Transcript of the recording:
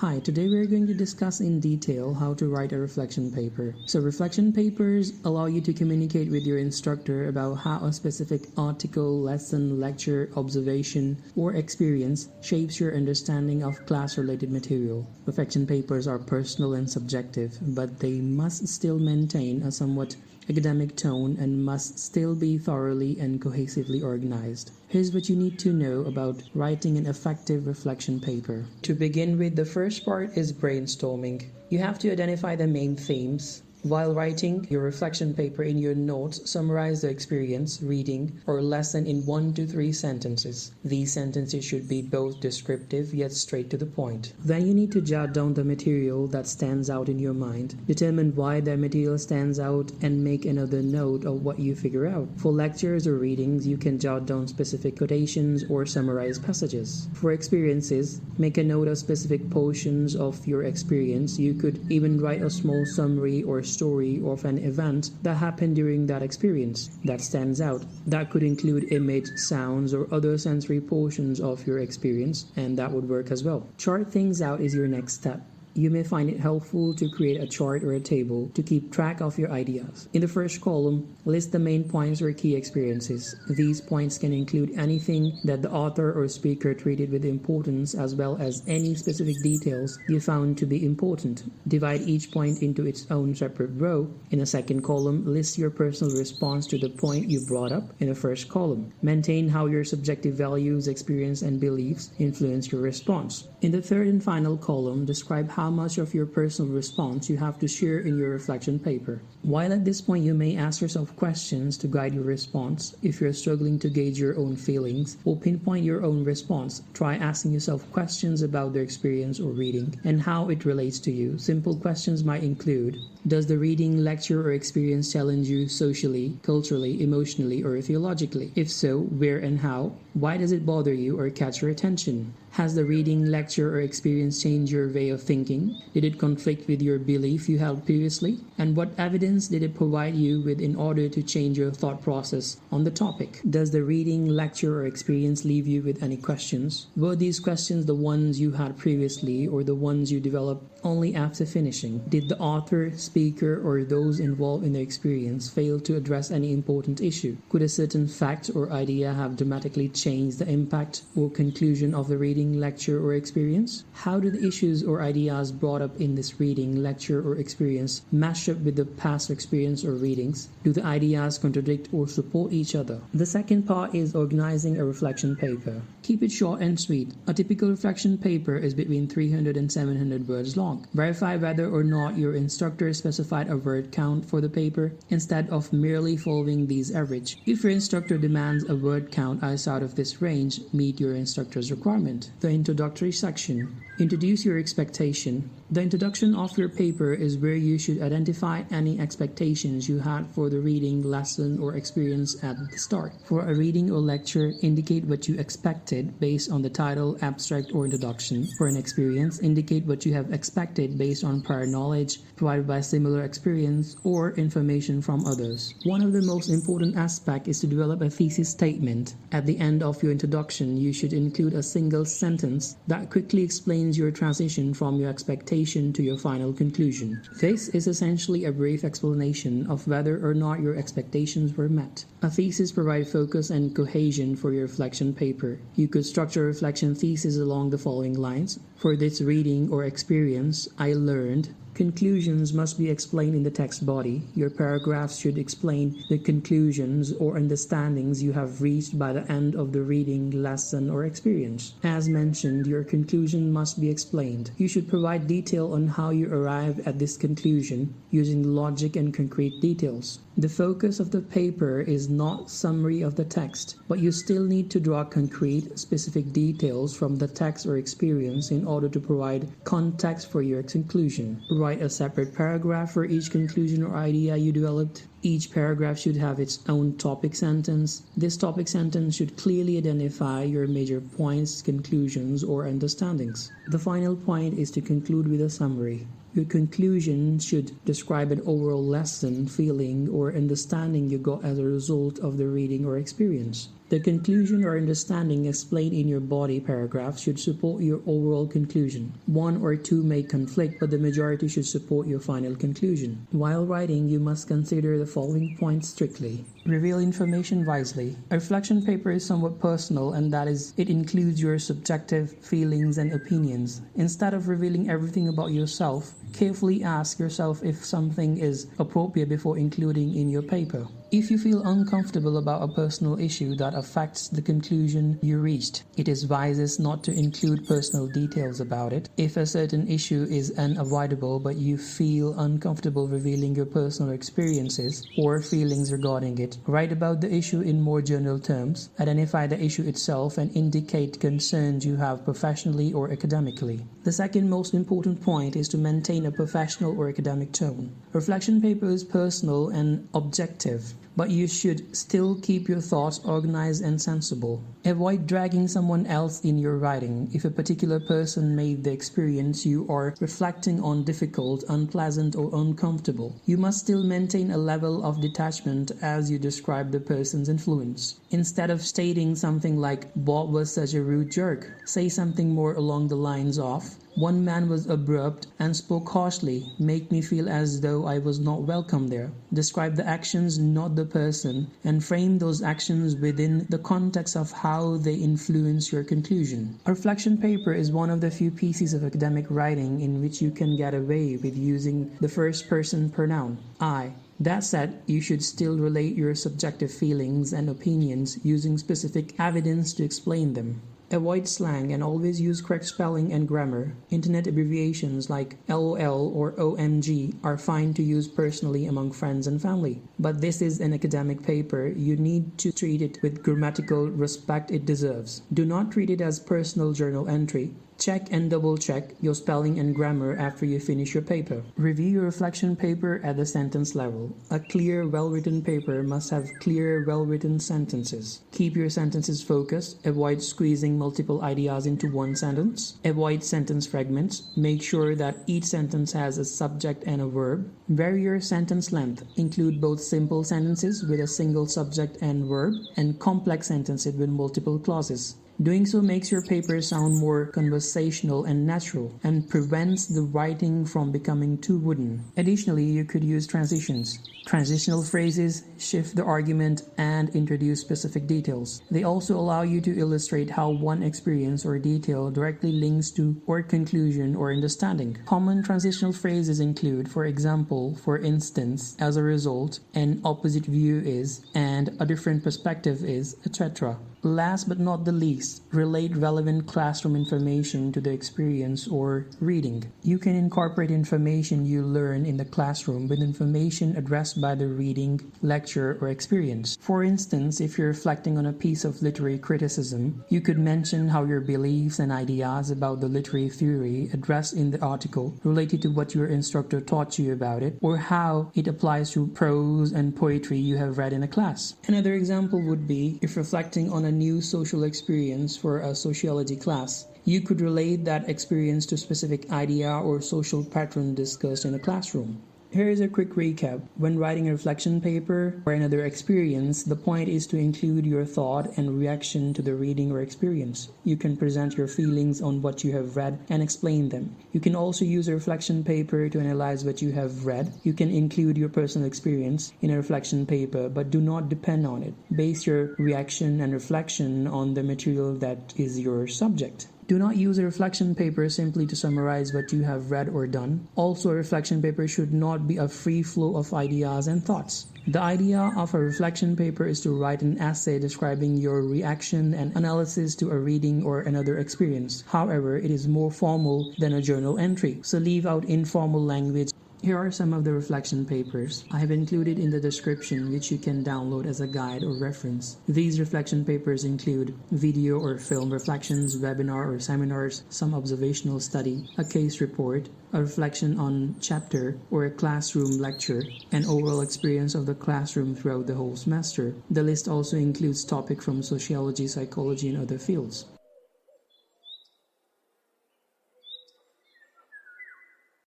Hi, today we're going to discuss in detail how to write a reflection paper. So reflection papers allow you to communicate with your instructor about how a specific article, lesson, lecture, observation, or experience shapes your understanding of class-related material. Reflection papers are personal and subjective, but they must still maintain a somewhat academic tone and must still be thoroughly and cohesively organized. Here's what you need to know about writing an effective reflection paper. To begin with, the first part is brainstorming. You have to identify the main themes. While writing your reflection paper in your notes, summarize the experience, reading, or lesson in 1 to 3 sentences. These sentences should be both descriptive yet straight to the point. Then you need to jot down the material that stands out in your mind. Determine why that material stands out and make another note of what you figure out. For lectures or readings, you can jot down specific quotations or summarize passages. For experiences, make a note of specific portions of your experience. You could even write a small summary or story of an event that happened during that experience that stands out. That could include image, sounds, or other sensory portions of your experience, and that would work as well. Chart things out is your next step. You may find it helpful to create a chart or a table to keep track of your ideas. In the first column, list the main points or key experiences. These points can include anything that the author or speaker treated with importance, as well as any specific details you found to be important. Divide each point into its own separate row. In the second column, list your personal response to the point you brought up in the first column. Maintain how your subjective values, experience, and beliefs influence your response. In the third and final column, describe how much of your personal response you have to share in your reflection paper. While at this point you may ask yourself questions to guide your response, if you're struggling to gauge your own feelings or pinpoint your own response, try asking yourself questions about the experience or reading and how it relates to you. Simple questions might include: does the reading, lecture, or experience challenge you socially, culturally, emotionally, or theologically? If so, where and how? Why does it bother you or catch your attention? Has the reading, lecture, or experience changed your way of thinking? Did it conflict with your belief you held previously? And what evidence did it provide you with in order to change your thought process on the topic? Does the reading, lecture, or experience leave you with any questions? Were these questions the ones you had previously or the ones you developed only after finishing? Did the author, speaker, or those involved in the experience fail to address any important issue? Could a certain fact or idea have dramatically changed the impact or conclusion of the reading, lecture, or experience? How do the issues or ideas brought up in this reading, lecture, or experience match up with the past experience or readings? Do the ideas contradict or support each other? The second part is organizing a reflection paper. Keep it short and sweet. A typical reflection paper is between 300 and 700 words long. Verify whether or not your instructor specified a word count for the paper instead of merely following these average. If your instructor demands a word count outside of this range, meet your instructor's requirement. The introductory section. Introduce your expectation. The introduction of your paper is where you should identify any expectations you had for the reading, lesson, or experience at the start. For a reading or lecture, indicate what you expected based on the title, abstract, or introduction. For an experience, indicate what you have expected based on prior knowledge provided by similar experience or information from others. One of the most important aspects is to develop a thesis statement. At the end of your introduction, you should include a single sentence that quickly explains your transition from your expectation to your final conclusion. This is essentially a brief explanation of whether or not your expectations were met. A thesis provides focus and cohesion for your reflection paper. You could structure a reflection thesis along the following lines. For this reading or experience, I learned. Conclusions must be explained in the text body. Your paragraphs should explain the conclusions or understandings you have reached by the end of the reading, lesson, or experience. As mentioned, your conclusion must be explained. You should provide detail on how you arrived at this conclusion using logic and concrete details. The focus of the paper is not summary of the text, but you still need to draw concrete, specific details from the text or experience in order to provide context for your conclusion. Write a separate paragraph for each conclusion or idea you developed. Each paragraph should have its own topic sentence. This topic sentence should clearly identify your major points, conclusions, or understandings. The final point is to conclude with a summary. Your conclusion should describe an overall lesson, feeling, or understanding you got as a result of the reading or experience. The conclusion or understanding explained in your body paragraph should support your overall conclusion. One or two may conflict, but the majority should support your final conclusion. While writing, you must consider the following points strictly. Reveal information wisely. A reflection paper is somewhat personal, and that is, it includes your subjective feelings and opinions. Instead of revealing everything about yourself, carefully ask yourself if something is appropriate before including in your paper. If you feel uncomfortable about a personal issue that affects the conclusion you reached, it is wisest not to include personal details about it. If a certain issue is unavoidable but you feel uncomfortable revealing your personal experiences or feelings regarding it, write about the issue in more general terms, identify the issue itself, and indicate concerns you have professionally or academically. The second most important point is to maintain a professional or academic tone. A reflection paper is personal and objective, but you should still keep your thoughts organized and sensible. Avoid dragging someone else in your writing. If a particular person made the experience you are reflecting on difficult, unpleasant, or uncomfortable, you must still maintain a level of detachment as you describe the person's influence. Instead of stating something like, "Bob was such a rude jerk," say something more along the lines of, "One man was abrupt and spoke harshly, make me feel as though I was not welcome there." Describe the actions, not the person, and frame those actions within the context of how they influence your conclusion. A reflection paper is one of the few pieces of academic writing in which you can get away with using the first person pronoun, I. That said, you should still relate your subjective feelings and opinions using specific evidence to explain them. Avoid slang and always use correct spelling and grammar. Internet abbreviations like LOL or OMG are fine to use personally among friends and family. But this is an academic paper. You need to treat it with grammatical respect it deserves. Do not treat it as personal journal entry. Check and double-check your spelling and grammar after you finish your paper. Review your reflection paper at the sentence level. A clear, well-written paper must have clear, well-written sentences. Keep your sentences focused. Avoid squeezing multiple ideas into one sentence. Avoid sentence fragments. Make sure that each sentence has a subject and a verb. Vary your sentence length. Include both simple sentences with a single subject and verb and complex sentences with multiple clauses. Doing so makes your paper sound more conversational and natural and prevents the writing from becoming too wooden. Additionally, you could use transitions. Transitional phrases shift the argument and introduce specific details. They also allow you to illustrate how one experience or detail directly links to or conclusion or understanding. Common transitional phrases include, for example, for instance, as a result, an opposite view is, and a different perspective is, etc. Last but not the least, relate relevant classroom information to the experience or reading. You can incorporate information you learn in the classroom with information addressed by the reading, lecture, or experience. For instance, if you're reflecting on a piece of literary criticism, you could mention how your beliefs and ideas about the literary theory addressed in the article related to what your instructor taught you about it, or how it applies to prose and poetry you have read in a class. Another example would be if reflecting on a new social experience for a sociology class. You could relate that experience to a specific idea or social pattern discussed in a classroom. Here is a quick recap. When writing a reflection paper or another experience, the point is to include your thought and reaction to the reading or experience. You can present your feelings on what you have read and explain them. You can also use a reflection paper to analyze what you have read. You can include your personal experience in a reflection paper, but do not depend on it. Base your reaction and reflection on the material that is your subject. Do not use a reflection paper simply to summarize what you have read or done. Also, a reflection paper should not be a free flow of ideas and thoughts. The idea of a reflection paper is to write an essay describing your reaction and analysis to a reading or another experience. However, it is more formal than a journal entry, so leave out informal language. Here are some of the reflection papers I have included in the description, which you can download as a guide or reference. These reflection papers include video or film reflections, webinar or seminars, some observational study, a case report, a reflection on chapter or a classroom lecture, an overall experience of the classroom throughout the whole semester. The list also includes topics from sociology, psychology, and other fields.